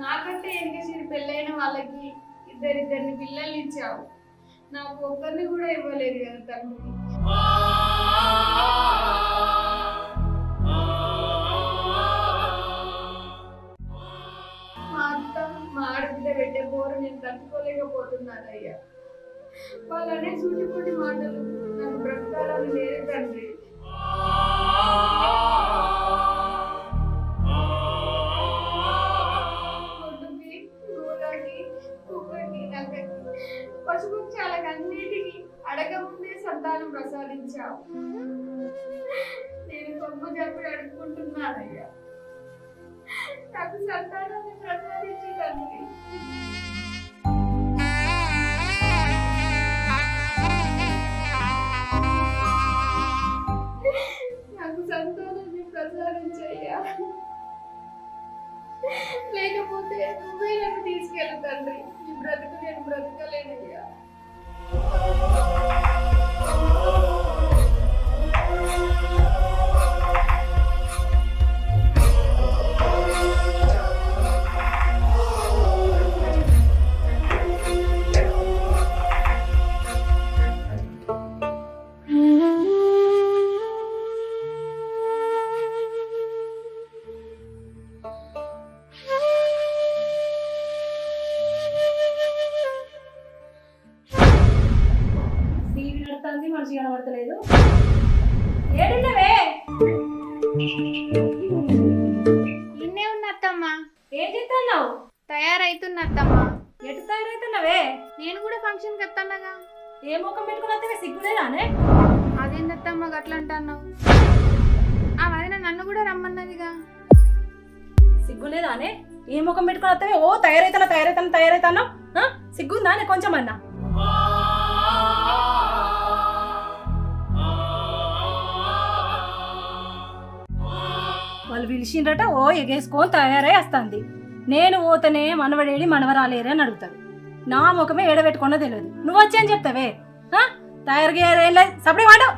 నాకంటే ఎనకసిరి పెళ్ళైన వాళ్ళకి ఇద్దరిద్దరిని పిల్లల్ని ఇచ్చావు, నాకు ఒక్కరిని కూడా ఇవ్వలేదు కదా తండ్రి. మా అత్త మా ఆడబిడ్డ పెట్టే బోరు నేను తట్టుకోలేకపోతున్నానయ్యా. వాళ్ళనే సూటిపూటి మాటలు నాకు బ్రతకాలని లేదు తండ్రి. పశుపక్షాలకన్నిటికీ అడగముందే సంతానం ప్రసాదించావు. నేను కొమ్మ జరుపుడు అడుక్కుంటున్నానయ్యా, నాకు సంతానాన్ని ప్రసాదించి తండ్రి. నాకు సంతానాన్ని ప్రసాదించయ్యా, లేకపోతే నువ్వే నన్ను తీసుకెళ్ళు తండ్రి. ఈ బ్రతుకు నేను బ్రతకలేనయ్యా. మనిషి కనబడతలేదు. ఏడున్నవే? ఇన్నే ఉన్న అత్తమ్మ. ఏం చేస్తున్నావు? తయారైతున్న అత్తమ్మ. ఎటు తయారైతున్నావే? నేను కూడా ఫంక్షన్కి వస్తానగా. ఏ ముఖం పెట్టుకుని వస్తే సిగ్గులేదానే? అదేందత్తమ్మ గట్లా అంటున్నావు? ఆ వదిన నన్ను కూడా రమ్మన్నదిగా. సిగ్గులేదానే? ఏ ముఖం పెట్టుకుని వస్తే ఓ తయారైతాను సిగ్గుందానే కొంచెం అన్నా? వాళ్ళు పిలిచిండ్రట, ఓ ఎగేసుకొని తయారై వస్తుంది. నేను పోతేనే మనవడేడి మనవరాలేరే అని అడుగుతాడు. నా ముఖమే ఏడబెట్టుకున్నా తెలియదు. నువ్వు వచ్చేని చెప్తావే? తయారుగా ఏం లేదు, సపడే వాడు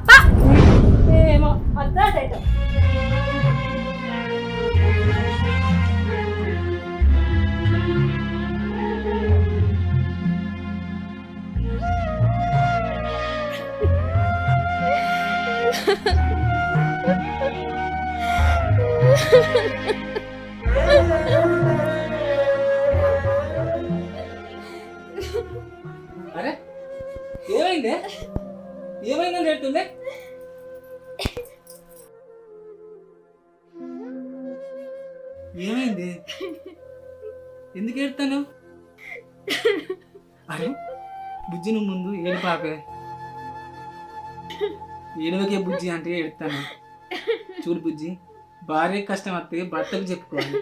ఏమో అద్దా. అరే ఏమైందే? ఏమైందని చెప్తుందే? ఏమైంది? ఎందుకు ఏడుతాను? అరే బుజ్జి, నువ్వు ముందు ఏడు పాపే. ఏడవకే బుజ్జి అంటే ఏడుతాను. చూడు బుజ్జి, భార్య కష్టం వస్తే భర్తకు చెప్పుకోవాలి,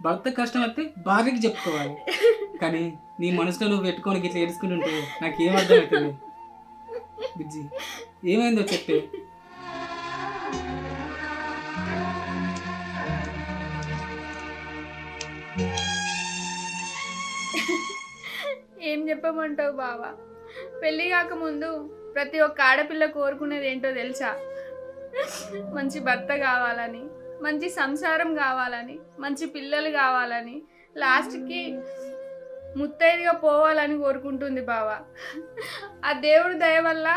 భర్త కష్టం వస్తే భార్యకి చెప్పుకోవాలి. కానీ నీ మనసులో నువ్వు పెట్టుకొని ఇట్లా ఏడుచుకుంటుంటే నాకేం అర్థం అవుతుంది? బుజ్జి ఏమైందో చెప్పే. ఏం చెప్పమంటావు బావా? పెళ్ళి కాకముందు ప్రతి ఒక్క ఆడపిల్ల కోరుకునేది ఏంటో తెలుసా? మంచి భర్త కావాలని, మంచి సంసారం కావాలని, మంచి పిల్లలు కావాలని, లాస్ట్కి ముత్తైదుగా పోవాలని కోరుకుంటుంది బావా. ఆ దేవుడి దయ వల్ల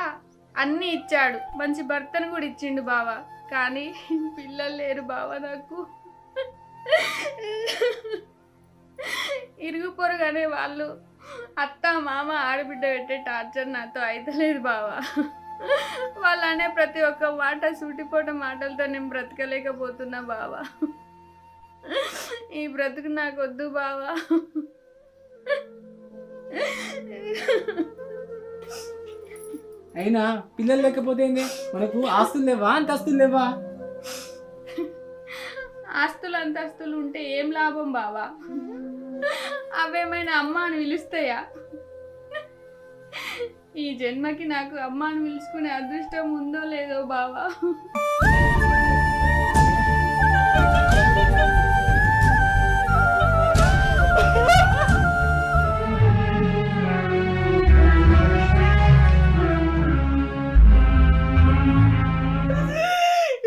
అన్నీ ఇచ్చాడు, మంచి భర్తను కూడా ఇచ్చిండు బావా. కానీ పిల్లలు లేరు బావా నాకు. ఇరుగు పొరుగు అనే వాళ్ళు అత్త మామ ఆడబిడ్డ పెట్టే టార్చర్ నాతో అయితలేదు బావా. వాళ్ళు అనే ప్రతి ఒక్క మాట సూటిపోట మాటలతో నేను బ్రతకలేకపోతున్నా బావా. ఈ బ్రతుకు నాకు వద్దు బావా. అయినా పిల్లలు లేకపోతే ఏంది? మనకు ఆస్తులు లేవా, అంతస్తులు లేవా? ఆస్తులు అంతస్తులు ఉంటే ఏం లాభం బావా? అవేమైనా అమ్మ అని పిలుస్తాయా? ఈ జన్మకి నాకు అమ్మ అని పిలుచుకునే అదృష్టం ఉందో లేదో బావా.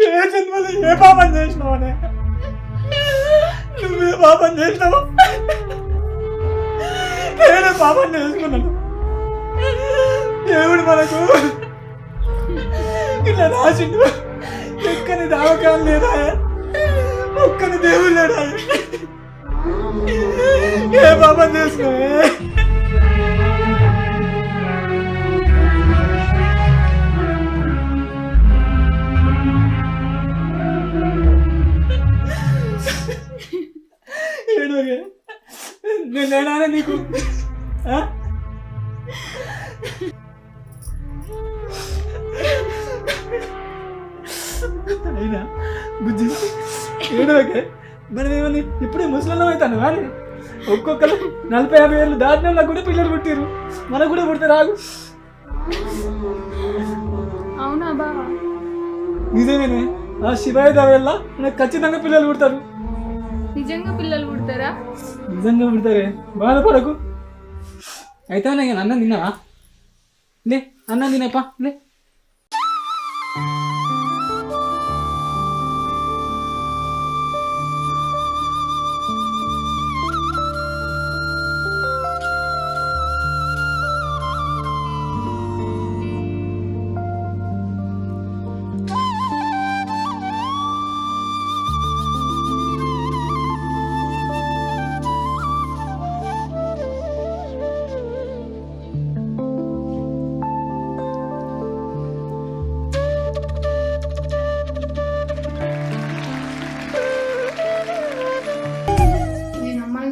ఏ జన్మలో ఏ పాపం చేసినావు? నువ్వే పాపం చేసినావు. పాపాన్ని చేసుకున్నాను. దేవుడు మనకు ఇట్లా రాసిండు. ఎక్కని దావకాలు లేదా, ఒక్కని దేవుడు లేడా? ఏ పాపం చేసుకోవే. నేను లేనా నీకు? అయినా బుజ్జి ఏడవకే. మనం ఏమని ఇప్పుడే ముసలిం అవుతాను కానీ ఒక్కొక్కరు 40-50 ఏళ్ళు దాటిన నాకు కూడా పిల్లలు పుట్టిరు. మనకు కూడా పుడతారు. రాగు అవునా బావా? నిజమేనే. ఆ శివయ్య దవల్ల నాకు ఖచ్చితంగా పిల్లలు పుడతారు. నిజంగా పిల్లలు పుడతారా? నిజంగా పుడతారే, బాధపడకు. అయితే నేను అన్నం తిన్నావా? లే అన్నం తినప్పా లే.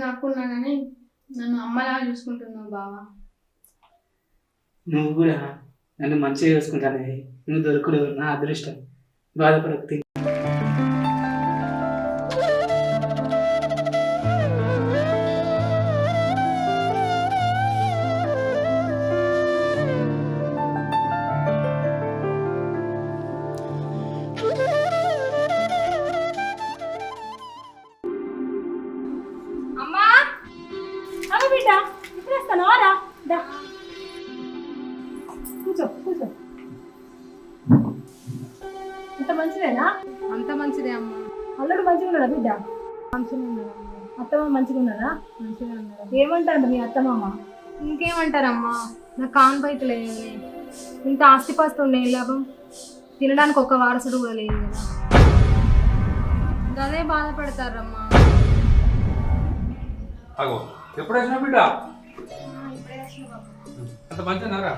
కాకున్నా కానీ నన్ను అమ్మలా చూసుకుంటున్నావు బావా. నువ్వు కూడా నన్ను మంచిగా చూసుకుంటానే. నువ్వు దొరకడు నా అదృష్టం. బాధపడకు. అమ్మా అమ్మ బిడ్డ ఇప్పుడు వస్తాను. రా కూర్చో కూర్చో. అంత మంచిదేనా? అంత మంచిదే అమ్మ. అల్లుడు మంచిగా ఉన్నాడా బిడ్డ? మంచిగా ఉన్నాడు. అత్తమ్మ మంచిగా ఉన్నారా? మంచిగా ఉన్నాడు. ఏమంటారు మీ అత్తమ్మ? ఇంకేమంటారమ్మా, నాకు కాను బయట లేదు. ఇంత ఆస్తిపాస్తు ఉండే లాభం, తినడానికి ఒక వారసుడు కూడా లేదు కదా. అదే బాధపడతారమ్మా. అగో ఎప్పుడు వచ్చినా బిడ్డ? అంత మంచిగా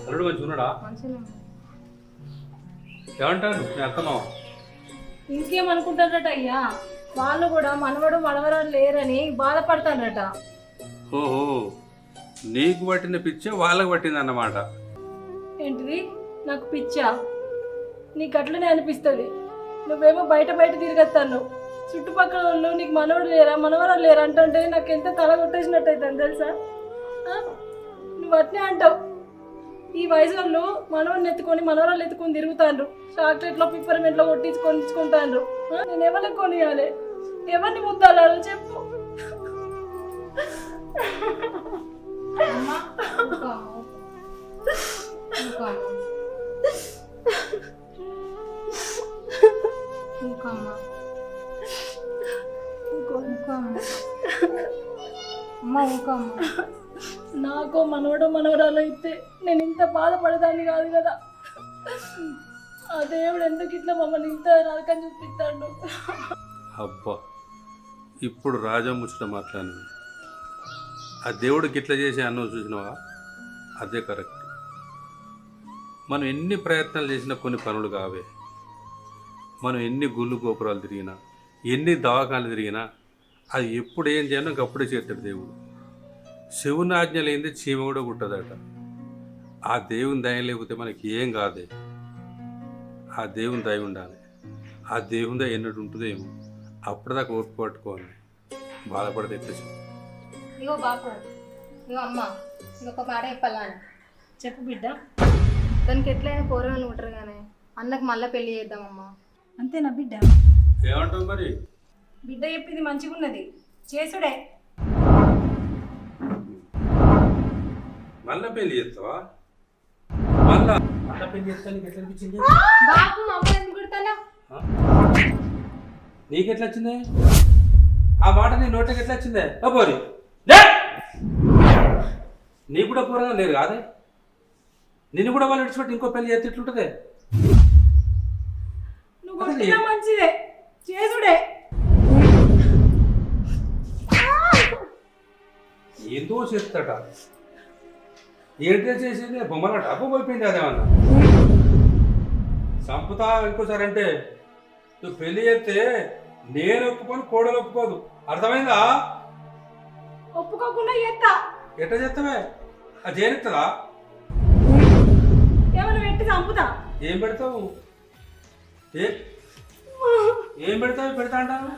అల్లుడు మంచిగా ఉన్నాడా? మంచిగా ఏమంటాడు మీ అత్తమావ? ఇంకేమనుకుంటారట అయ్యా, వాళ్ళు కూడా మనవడు మనవరాలు లేరని బాధపడతారట. ఓహో, నీకు పట్టిన పిచ్చే వాళ్ళకు పట్టింది అన్నమాట. ఏంటిది? నాకు పిచ్చా? నీకు అట్లనే అనిపిస్తుంది. నువ్వేమో బయట బయట తిరిగేస్తాను. చుట్టుపక్కల వాళ్ళు నీకు మనవడు లేరా మనవరాలు లేరా అంటుంటే నాకు ఎంత తల కొట్టేసినట్టు అవుతుంది తెలుసా? నువ్వు అట్నే అంటావు. ఈ వయసు వాళ్ళు మనవడిని ఎత్తుకొని మనవరాలు ఎత్తుకొని తిరుగుతాండ్రు. చాక్లెట్లో పిప్పర్మెంట్లో కొట్టించుకుంటాండ్రు. నేను ఎవరికి కొనియాలి? ఎవరిని ముద్దాలు చెప్పు. నాకు మనవడు మనవరాలు అయితే నేను ఇంత బాధపడదాన్ని కాదు కదా. ఆ దేవుడు ఎందుకు ఇట్లా మమ్మల్ని ఇంత నరకం చూపిస్తాడు? అబ్బా, ఇప్పుడు రాజా ముచ్చట మాట్లాడి ఆ దేవుడికి ఇట్లా చేసి అన్నం చూసినావా? అదే కరెక్ట్. మనం ఎన్ని ప్రయత్నాలు చేసినా కొన్ని పనులు కావే. మనం ఎన్ని గుళ్ళు గోపురాలు తిరిగినా, ఎన్ని దవాఖాలు తిరిగినా అది ఎప్పుడు ఏం చేయనో అప్పుడే చేస్తాడు దేవుడు. శివుని ఆజ్ఞ లేనిదే చీమ కూడా కుట్టదట. ఆ దేవుని దయ లేకపోతే మనకి ఏం కాదే. ఆ దేవుని దయ ఉండాలి. ఆ దేవుని దయ ఎన్నడు ఉంటుందో ఏమో. అప్పటిదాకా ఓపిక పట్టుకోవాలి. బాధపడితే ఎట్లా ఇగో బాపు, ఇగో అమ్మ, ఇంకొక మాట చెప్పాలని. చెప్పు బిడ్డ. దానికి ఎట్లయినా పోరగాళ్ళు ఉంటారు కానీ అన్నకు మళ్ళీ పెళ్లి చేద్దామమ్మా. అంతేనా బిడ్డ? ఏమంటావు మరి? బిడ్డ చెప్పింది మంచిగా ఉన్నది, చేసుడే. మళ్ళా పెళ్లి చేస్తావా? మళ్ళా పెళ్లి చేస్తా నీకు ఎట్లా అనిపించింది? బాపు, అమ్మ ఎందుకు కుడతానా? నీకెట్లా వచ్చింది? ఆ మాట నీ నోట్లోకి ఎట్లా వచ్చిందే పోరి నీ కూడా పూర్గా లేరు కాదే నిన్ను కూడా వాళ్ళు విడిచిపెట్టి ఇంకో పెళ్లి చేస్తే ఎట్లుంటుందే నువ్వు కొట్టినా మంచిదే చేసుడే ఏందో చేస్తాట ఏంటో చేసింది బొమ్మలాట పోయిపోయింది అదేమన్నా సంపుతా ఇంకోసారి అంటే నువ్వు పెళ్లి చేస్తే నేను ఒప్పుకొని కోడలు ఒప్పుకోదు అర్థమైందా ఒప్పుకోకుండా చేస్తా ఎట్లా చేస్తావే అది చేరుతుందా ఏమైనా పెట్టి చంపుతా ఏం పెడతావు ఏం పెడతావు పెడతా అంటావు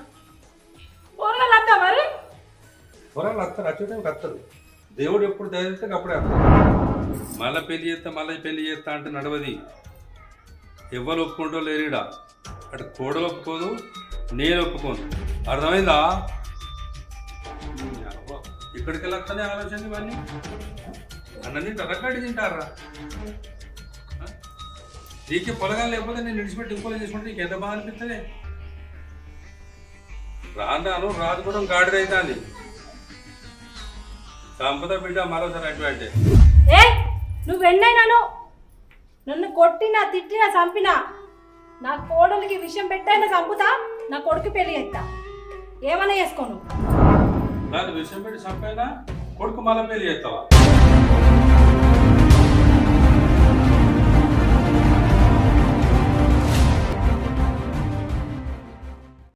కూరగాయలు వద్దా మరి పొరాలు వస్తారు వచ్చేటప్పుడు వస్తారు దేవుడు ఎప్పుడు దయచేస్తే అప్పుడే వస్తారు మళ్ళీ పెళ్లి చేస్తా మళ్ళీ పెళ్లి చేస్తా అంటే నడవది ఎవరు ఒప్పుకుంటూ లేరీడా అటు కోడలు ఒప్పుకోదు నేను ఒప్పుకోను అర్థమైందా ఇక్కడికి వెళ్ళొస్తానే ఆలోచన ఇవన్నీ అన్నీ రకటి తింటారా నీకు పొలగాలు లేకపోతే నేను విడిచిపెట్టి ఇంకోలు చేసుకుంటే నీకు ఎంత బాగా అనిపిస్తుంది రాను రాదు కూడా గాడిదైతుంది సంపద బిడ్డ మరోసారి అటువంటి ఏ నువ్వు ఎన్నైనాను నన్ను కొట్టినా తిట్టినా చంపినా నా కోడలికి విషయం పెట్టైనా చంపుతా నా కొడుకు పెళ్లి చేస్తా ఏమైనా చేసుకోను దాని విషయం పెట్టి చంపైనా కొడుకు మళ్ళీ పెళ్లి చేస్తావా